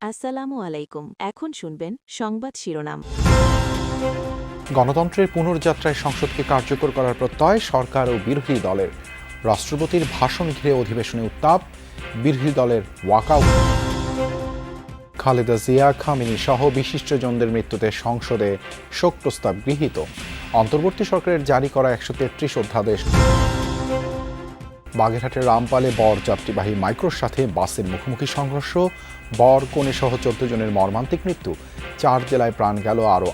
আসসালামু আলাইকুম। এখন শুনবেন সংবাদ শিরোনাম। গণতন্ত্রের পুনর্যাত্রায় সংসদকে কার্যকর করার প্রত্যয় সরকার ও বিরোধী দলের। রাষ্ট্রপতির ভাষণ ঘিরে অধিবেশনে উত্তাপ, বিরোধী দলের ওয়াকআউট। খালেদা জিয়া, খামেনি সহ বিশিষ্টজনদের মৃত্যুতে সংসদে শোক প্রস্তাব গৃহীত। অন্তর্বর্তী সরকারের জারি করা ১৩৩ অধ্যাদেশ। বাগেরহাটের রামপালে বর যাত্রীবাহী মাইক্রোর সাথে বাসের মুখোমুখি সংঘর্ষ, বর কনে সহ ১৪ জনের মর্মান্তিক মৃত্যু। ৪ জেলায় প্রাণ গেল আরও।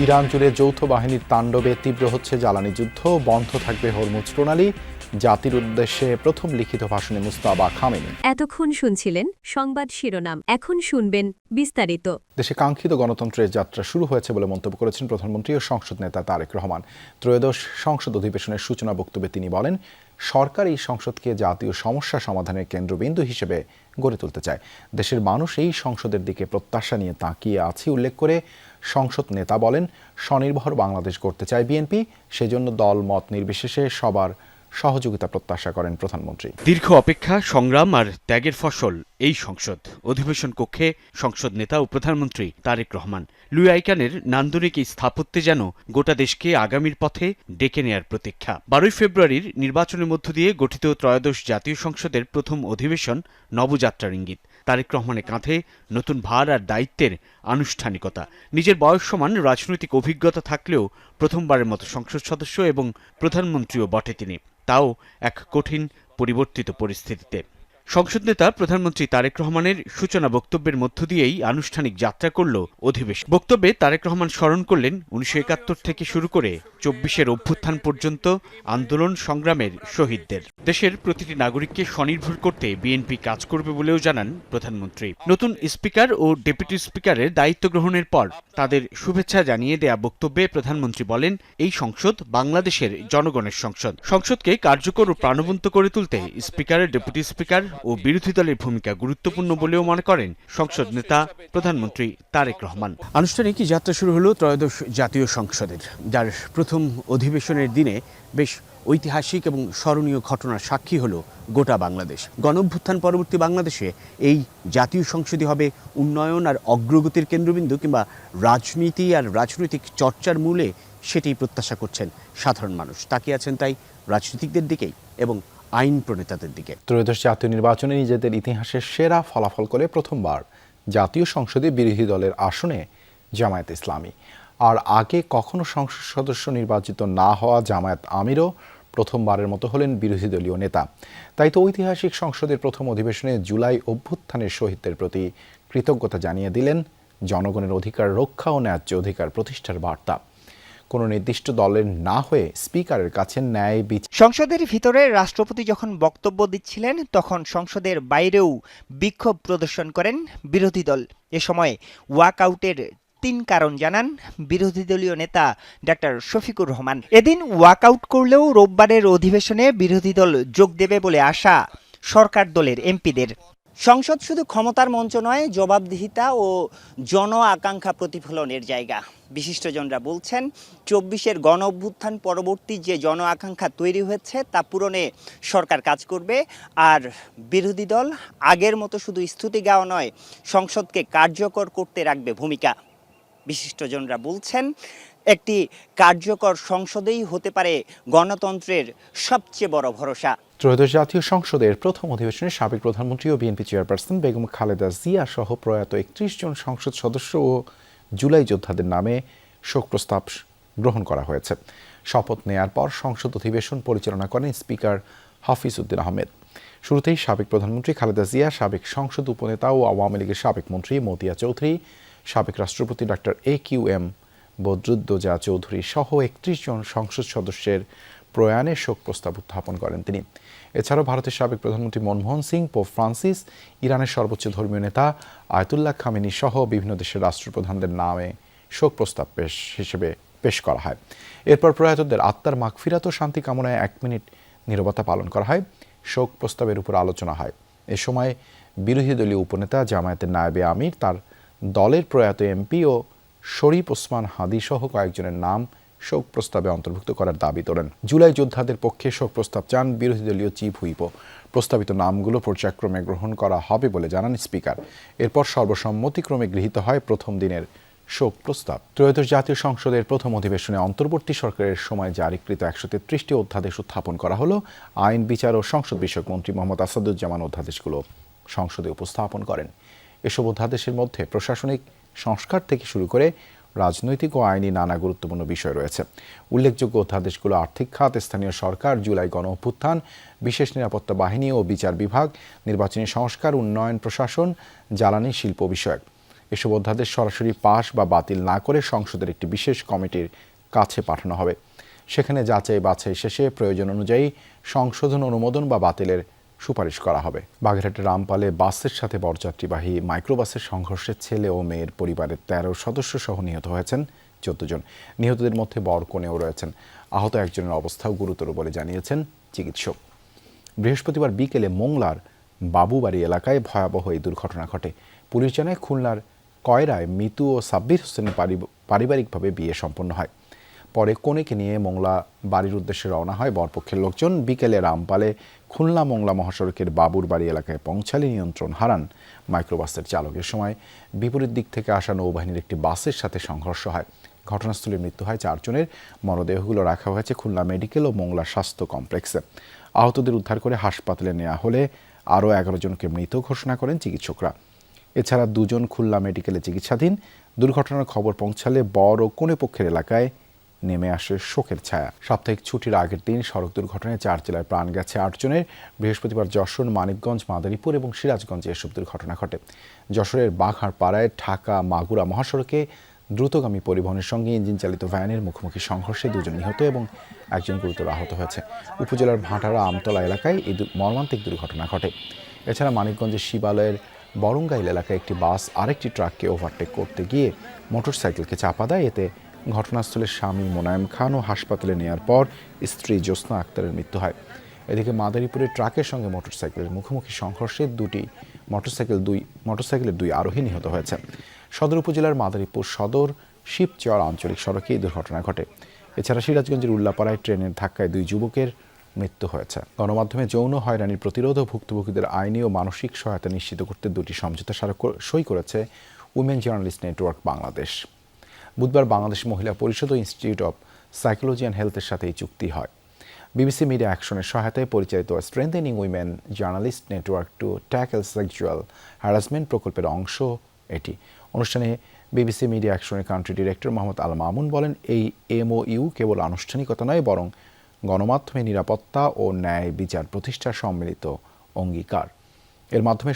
ইরান জুড়ে যৌথ বাহিনীর তাণ্ডবে তীব্র হচ্ছে জ্বালানি যুদ্ধ, বন্ধ থাকবে হরমুজ প্রণালী। জাতির উদ্দেশ্যে প্রথম লিখিত ভাষণে মুস্তাবা খামেনি। এতক্ষণ শুনছিলেন সংবাদ শিরোনাম। এখন শুনবেন বিস্তারিত। দেশে কাঙ্ক্ষিত গণতন্ত্রের যাত্রা শুরু হয়েছে বলে মন্তব্য করেছেন প্রধানমন্ত্রী ও সংসদ নেতা তারেক রহমান। ত্রয়োদশ সংসদ অধিবেশনের সূচনা বক্তব্যে তিনি বলেন, সরকার এই সংসদকে জাতীয় সমস্যা সমাধানের কেন্দ্রবিন্দু হিসেবে গড়ে তুলতে চায়। দেশের মানুষ এই সংসদের দিকে প্রত্যাশা নিয়ে তাকিয়ে আছে উল্লেখ করে সংসদ নেতা বলেন, স্বনির্ভর বাংলাদেশ গড়তে চায় বিএনপি, সেজন্য দল মত নির্বিশেষে সবার সহযোগিতা প্রত্যাশা করেন প্রধানমন্ত্রী। দীর্ঘ অপেক্ষা, সংগ্রাম আর ত্যাগের ফসল এই সংসদ। অধিবেশন কক্ষে সংসদ নেতা ও প্রধানমন্ত্রী তারেক রহমান লুই আইকানের নান্দনিক এই স্থাপত্যে যেন গোটা দেশকে আগামীর পথে ডেকে নেয়ার প্রতীক্ষা। ১২ ফেব্রুয়ারির নির্বাচনের মধ্য দিয়ে গঠিত ত্রয়োদশ জাতীয় সংসদের প্রথম অধিবেশন নবযাত্রার ইঙ্গিত। তারেক রহমানের কাঁধে নতুন ভার আর দায়িত্বের আনুষ্ঠানিকতা। নিজের বয়স সমান রাজনৈতিক অভিজ্ঞতা থাকলেও প্রথমবারের মতো সংসদ সদস্য এবং প্রধানমন্ত্রীও বটে তিনি, তাও এক কঠিন পরিবর্তিত পরিস্থিতিতে। সংসদ নেতা প্রধানমন্ত্রী তারেক রহমানের সূচনা বক্তব্যের মধ্য দিয়েই আনুষ্ঠানিক যাত্রা করল অধিবেশন। বক্তব্যে তারেক রহমান স্মরণ করলেন ১৯৭১ থেকে শুরু করে ২৪-এর অভ্যুত্থান পর্যন্ত আন্দোলন সংগ্রামের শহীদদের। দেশের প্রতিটি নাগরিককে স্বনির্ভর করতে বিএনপি কাজ করবে বলেও জানান প্রধানমন্ত্রী। নতুন স্পিকার ও ডেপুটি স্পিকারের দায়িত্ব গ্রহণের পর তাদের শুভেচ্ছা জানিয়ে দেয়া বক্তব্যে প্রধানমন্ত্রী বলেন, এই সংসদ বাংলাদেশের জনগণের সংসদ। সংসদকে কার্যকর ও প্রাণবন্ত করে তুলতে স্পিকার, ডেপুটি স্পিকার ও বিরোধী দলের ভূমিকা গুরুত্বপূর্ণ বলেও মনে করেন সংসদ নেতা প্রধানমন্ত্রী তারেক রহমান। আনুষ্ঠানিক যাত্রা শুরু হলো ত্রয়োদশ জাতীয় সংসদের, যার প্রথম অধিবেশনের দিনে বেশ ঐতিহাসিক এবং স্মরণীয় ঘটনার সাক্ষী হল গোটা বাংলাদেশ। গণঅভ্যুত্থান পরবর্তী বাংলাদেশে এই জাতীয় সংসদই হবে উন্নয়ন আর অগ্রগতির কেন্দ্রবিন্দু, কিংবা রাজনীতি আর রাজনৈতিক চর্চার মূলে সেটি প্রত্যাশা করছেন সাধারণ মানুষ। তাকিয়ে আছেন তাই রাজনীতিকদের দিকেই এবং আইন প্রণেতাদের দিকে। ত্রয়োদশ জাতীয় নির্বাচনে নিজেদের ইতিহাসের সেরা ফলাফল করে প্রথমবার জাতীয় সংসদে বিরোধী দলের আসনে জামায়াত ইসলামী। আর আগে কখনো সংসদ সদস্য নির্বাচিত না হওয়া জামায়াত আমিরও প্রথমবারের মতো হলেন বিরোধী দলীয় নেতা। তাই তো ঐতিহাসিক সংসদের প্রথম অধিবেশনে জুলাই অভ্যুত্থানের শহীদদের প্রতি কৃতজ্ঞতা জানিয়ে দিলেন জনগণের অধিকার রক্ষা ও ন্যায্য অধিকার প্রতিষ্ঠার বার্তা। কোনো নির্দিষ্ট দলের না হয়ে স্পিকারের কাছে ন্যায় বিচার। সংসদের ভিতরে রাষ্ট্রপতি যখন বক্তব্য দিচ্ছিলেন, তখন সংসদের বাইরেও বিক্ষোভ প্রদর্শন করেন বিরোধী দল। এ সময় ওয়াকআউটের ৩ কারণ জানান বিরোধী দলীয় নেতা ডাক্তার শফিকুর রহমান। এদিন ওয়াকআউট করলেও রোববারের অধিবেশনে বিরোধী দল যোগ দেবে বলে আশা সরকার দলের এমপিদের। সংসদ শুধু ক্ষমতার মঞ্চ নয়, জবাবদিহিতা ও জন আকাঙ্ক্ষা প্রতিফলনের জায়গা। বিশিষ্টজনরা বলছেন, ২৪-এর গণ অভ্যুত্থান পরবর্তী যে জন আকাঙ্ক্ষা তৈরি হয়েছে তা পূরণে সরকার কাজ করবে। আর বিরোধী দল আগের মতো শুধু স্তুতি গাওয়া নয়, সংসদকে কার্যকর করতে রাখবে ভূমিকা। বিশিষ্টজনরা বলছেন, একটি কার্যকর সংসদেই হতে পারে গণতন্ত্রের সবচেয়ে বড় ভরসা। ত্রয়োদশ জাতীয় সংসদের প্রথম অধিবেশনে সাবেক প্রধানমন্ত্রী ও বিএনপি চেয়ারপারসন বেগম খালেদা জিয়া সহ প্রয়াত ৩১ জন সংসদ সদস্য ও জুলাই যোদ্ধাদের নামে শোক প্রস্তাব গ্রহণ করা হয়েছে। শপথ নেয়ার পর সংসদ অধিবেশন পরিচালনা করেন স্পিকার হাফিজ উদ্দিন আহমেদ। শুরুতেই সাবেক প্রধানমন্ত্রী খালেদা জিয়া, সাবেক সংসদ উপনেতা ও আওয়ামী লীগের সাবেক মন্ত্রী মতিয়া চৌধুরী, সাবেক রাষ্ট্রপতি ডাক্তার AQM বদরুদ্দোজা চৌধুরী সহ ৩১ জন সংসদ সদস্যের প্রয়াণে শোক প্রস্তাব উত্থাপন করেন তিনি। এছাড়াও ভারতের সাবেক প্রধানমন্ত্রী মনমোহন সিং, পোপ ফ্রান্সিস, ইরানের সর্বোচ্চ ধর্মীয় নেতা আয়াতুল্লাহ খামেনি সহ বিভিন্ন দেশের রাষ্ট্রপ্রধানদের নামে শোক প্রস্তাব পেশ করা হয়। এরপর প্রয়াতদের আত্মার মাগফিরাত ও শান্তি কামনায় ১ মিনিট নীরবতা পালন করা হয়। শোক প্রস্তাবের উপর আলোচনা হয়। এ সময় বিরোধী দলীয় উপনেতা জামায়াতের নায়েবে আমির, তার দলের প্রয়াত এমপি ও শরীফ ওসমান হাদি সহ কয়েকজনের নাম শোক প্রস্তাবে অন্তর্ভুক্ত করার দাবি তোলেন। জুলাই যোদ্ধাদের পক্ষে শোক প্রস্তাব চান বিরোধী দলীয় চিফ হুইপও। প্রস্তাবিত নামগুলো পর্যায়ক্রমে গ্রহণ করা হবে বলে জানান স্পিকার। এরপর সর্বসম্মতিক্রমে গৃহীত হয় প্রথম দিনের শোক প্রস্তাব। ত্রয়োদশ জাতীয় সংসদের প্রথম অধিবেশনে অন্তর্বর্তী সরকারের সময় জারিকৃত 133টি অধ্যাদেশ উত্থাপন করা হলো। আইন, বিচার ও সংসদ বিষয়ক মন্ত্রী মোহাম্মদ আসাদুজ্জামান অধ্যাদেশগুলো সংসদে উপস্থাপন করেন। এসব অধ্যাদেশের মধ্যে প্রশাসনিক সংস্কার থেকে শুরু করে রাজনৈতিক ও আইনি নানা গুরুত্বপূর্ণ বিষয় রয়েছে। উল্লেখযোগ্য অধ্যাদেশগুলো আর্থিক খাত, স্থানীয় সরকার, জুলাই গণ অভ্যুত্থান, বিশেষ নিরাপত্তা বাহিনী ও বিচার বিভাগ, নির্বাচনী সংস্কার, উন্নয়ন প্রশাসন, জ্বালানি শিল্প বিষয়ক। এসব অধ্যাদেশ সরাসরি পাস বা বাতিল না করে সংসদের একটি বিশেষ কমিটির কাছে পাঠানো হবে। সেখানে যাচাই বাছাই শেষে প্রয়োজন অনুযায়ী সংশোধন, অনুমোদন বা বাতিলের সুপারিশ করা হবে। বাগেরহাটের রামপালে বাসের সাথে বরযাত্রীবাহী মাইক্রোবাসের সংঘর্ষে ছেলে ও মেয়ের পরিবারের 13 সদস্য সহ নিহত হয়েছেন 14 জন। নিহতদের মধ্যে বর কনেও রয়েছেন। আহত একজনের অবস্থাও গুরুতর বলে জানিয়েছেন চিকিৎসক। বৃহস্পতিবার বিকেলে মোংলার বাবুবাড়ি এলাকায় ভয়াবহ এই দুর্ঘটনা ঘটে। পুলিশ জানায় খুলনার কয়রায় মিতু ও সাব্বির হোসেনের পারিবারিকভাবে বিয়ে সম্পন্ন হয়। পরে কনেকে নিয়ে মোংলা বাড়ির উদ্দেশ্যে রওনা হয় বরপক্ষের লোকজন। বিকেলে রামপালে খুলনা মোংলা মহাসড়কের বাবুর বাড়ি এলাকায় পৌঁছালে নিয়ন্ত্রণ হারান মাইক্রোবাসের চালকের সময় বিপরীত দিক থেকে আসা নৌবাহিনীর একটি বাসের সাথে সংঘর্ষ হয়। ঘটনাস্থলে মৃত্যু হয় 4 জনের। মরদেহগুলো রাখা হয়েছে খুলনা মেডিকেল ও মোংলা স্বাস্থ্য কমপ্লেক্সে। আহতদের উদ্ধার করে হাসপাতালে নেওয়া হলে আরও 11 জনকে মৃত ঘোষণা করেন চিকিৎসকরা। এছাড়া 2 জন খুলনা মেডিকেলে চিকিৎসাধীন। দুর্ঘটনার খবর পৌঁছালে বর ও কনে পক্ষের এলাকায় নেমে আসে শোকের ছায়া। সাপ্তাহিক ছুটির আগের দিন সড়ক দুর্ঘটনায় 4 জেলায় প্রাণ গেছে 8 জনের। বৃহস্পতিবার যশোর, মানিকগঞ্জ, মাদারীপুর এবং সিরাজগঞ্জে এসব দুর্ঘটনা ঘটে। যশোরের বাঘারপাড়ায় ঢাকা মাগুরা মহাসড়কে দ্রুতগামী পরিবহনের সঙ্গে ইঞ্জিন চালিত ভ্যানের মুখোমুখি সংঘর্ষে 2 জন নিহত এবং 1 জন গুরুতর আহত হয়েছে। উপজেলার ভাটারা আমতলা এলাকায় এই মর্মান্তিক দুর্ঘটনা ঘটে। এছাড়া মানিকগঞ্জের শিবালয়ের বরঙ্গাইল এলাকায় একটি বাস আরেকটি ট্রাককে ওভারটেক করতে গিয়ে মোটরসাইকেলকে চাপা দেয়। এতে ঘটনাস্থলে স্বামী মোনায়েম খান ও হাসপাতালে নেওয়ার পর স্ত্রী জ্যোৎস্না আক্তারের মৃত্যু হয়। এদিকে মাদারীপুরে ট্রাকের সঙ্গে মোটরসাইকেলের মুখোমুখি সংঘর্ষে মোটরসাইকেলের 2 আরোহী নিহত হয়েছে। সদর উপজেলার মাদারীপুর সদর শিবচর আঞ্চলিক সড়কে এই দুর্ঘটনা ঘটে। এছাড়া সিরাজগঞ্জের উল্লাপাড়ায় ট্রেনের ধাক্কায় 2 যুবকের মৃত্যু হয়েছে। গণমাধ্যমে যৌন হয়রানির প্রতিরোধ ও ভুক্তভোগীদের আইনি ও মানসিক সহায়তা নিশ্চিত করতে 2টি সমঝোতা স্মারক সই করেছে উইমেন জার্নালিস্ট নেটওয়ার্ক বাংলাদেশ। বুধবার বাংলাদেশ মহিলা পরিষদ ও ইনস্টিটিউট অব সাইকোলজি অ্যান্ড হেলথের সাথে এই চুক্তি হয়। বিবিসি মিডিয়া অ্যাকশনের সহায়তায় পরিচালিত strengthening women journalist network two tackle sexual harassment প্রকল্পের অংশ এটি। অনুষ্ঠানে বিবিসি মিডিয়া অ্যাকশনের country director Mohammad Al Mamun বলেন, এই এমওইউ কেবল আনুষ্ঠানিকতা নয়, বরং গণমাধ্যমে নিরাপত্তা ও ন্যায় বিচার প্রতিষ্ঠার সম্মিলিত অঙ্গীকার। এর মাধ্যমে